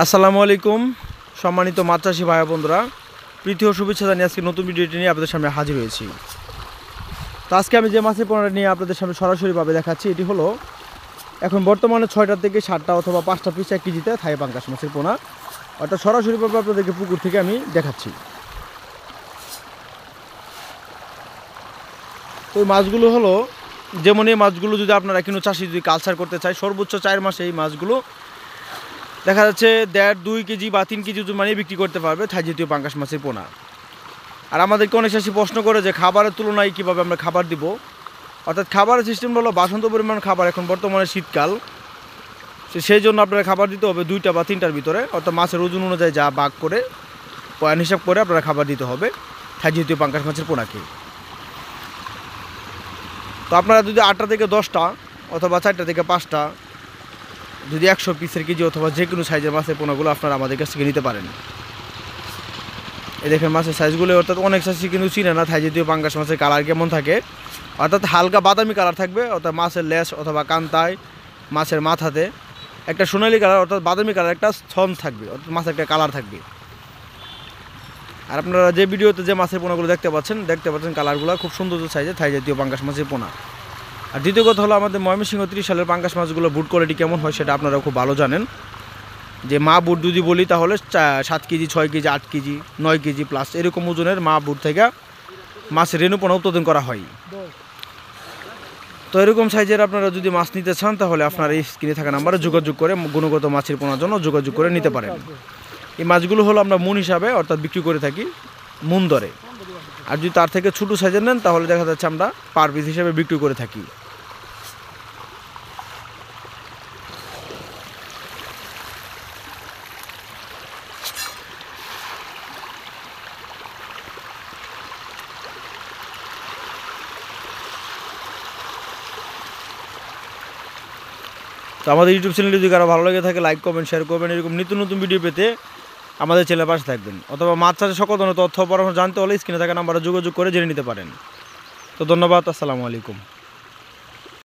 আসসালামু আলাইকুম সম্মানিত মাছ চাষি ভাই বন্ধুরা, প্রীতি ও শুভেচ্ছা জানিয়ে আজকে নতুন ভিডিওটি নিয়ে আপনাদের সামনে হাজির হয়েছি। তো আজকে আমি যে মাছের পোনাটা নিয়ে আপনাদের সামনে সরাসরিভাবে দেখাচ্ছি, এটি হলো এখন বর্তমানে 6টা থেকে 7টা অথবা 5টা পিস 1 কেজিতে থাই পাঙ্গাস মাছের পোনা, অর্থাৎ সরাসরিভাবে আপনাদেরকে পুকুর থেকে আমি দেখাচ্ছি। তো এই মাছগুলো হলো যেমন এই মাছগুলো যদি আপনারা কোনো চাষি যদি কালচার করতে চায়, সর্বোচ্চ 4 মাসে এই মাছগুলো দেখা যাচ্ছে 1.5-2 কেজি বা 3 কেজি মানে বিক্রি করতে পারবে থাই জাতীয় পাঙ্গাস মাছের পোনা। আর আমাদেরকে অনেক চাষি প্রশ্ন করে যে খাবারের তুলনায় কীভাবে আমরা খাবার দিব, অর্থাৎ খাবারের সিস্টেম হলো বাসন্ত পরিমাণ খাবার, এখন বর্তমানে শীতকাল, সেই জন্য আপনারা খাবার দিতে হবে 2টা বা 3টার ভিতরে, অর্থাৎ মাছের ওজন অনুযায়ী যা ভাগ করে পয়েন্ট হিসাব করে আপনারা খাবার দিতে হবে থাই জাতীয় পাঙ্গাস মাছের পোনাকে। তো আপনারা যদি 8টা থেকে 10টা অথবা 4টা থেকে 5টা যদি 100 পিসের কেজি অথবা যে কোনো সাইজের মাছের পোনাগুলো আপনারা আমাদের কাছ থেকে নিতে পারেন। এই দেখেন মাছের সাইজগুলো, অর্থাৎ অনেক চাষি কিন্তু চিনে না থাই জাতীয় পাঙ্গাস মাছের কালার কেমন থাকে, অর্থাৎ হালকা বাদামি কালার থাকবে, অর্থাৎ মাছের লেজ অথবা কান্তায় মাছের মাথাতে একটা সোনালি কালার অর্থাৎ বাদামি কালার একটা স্তন থাকবে, অর্থাৎ মাছের একটা কালার থাকবে। আর আপনারা যে ভিডিওতে যে মাছের পোনাগুলো দেখতে পাচ্ছেন কালারগুলো খুব সুন্দর সাইজের থাই জাতীয় পাঙ্গাস মাছের পোনা। আর দ্বিতীয় কথা হলো আমাদের ময়মনসিংহ 30 সালের পাঙ্গাস মাছগুলো বুট কোয়ালিটি কেমন হয় সেটা আপনারা খুব ভালো জানেন। যে মা বুট যদি বলি তাহলে 7 KG, 6 KG, 8 KG, 9 KG plus এরকম ওজনের মা বুট থেকে মাছের রেণুপোনা উৎপাদন করা হয়। তো এরকম সাইজের আপনারা যদি মাছ নিতে চান তাহলে আপনারা এই স্ক্রিনে থাকা নাম্বারে যোগাযোগ করে গুণগত মাছের পোনার জন্য যোগাযোগ করে নিতে পারেন। এই মাছগুলো হলো আমরা মন হিসাবে অর্থাৎ বিক্রি করে থাকি মন দরে, আর যদি তার থেকে ছোটো সাইজের নেন তাহলে দেখা যাচ্ছে আমরা পার পিস হিসাবে বিক্রি করে থাকি। তো আমাদের ইউটিউব চ্যানেলটি যদি কারো ভালো লাগে থাকে লাইক কমেন্ট শেয়ার করবেন। এরকম নিত্য নতুন ভিডিও পেতে আমাদের চ্যানেলের পাশে থাকবেন, অথবা মাছ চাষের সকল ধরনের তথ্য পরামর্শ জানতে হলে স্ক্রিনে থাকা নাম্বারে যোগাযোগ করে জেনে নিতে পারেন। তো ধন্যবাদ, আসসালামু আলাইকুম।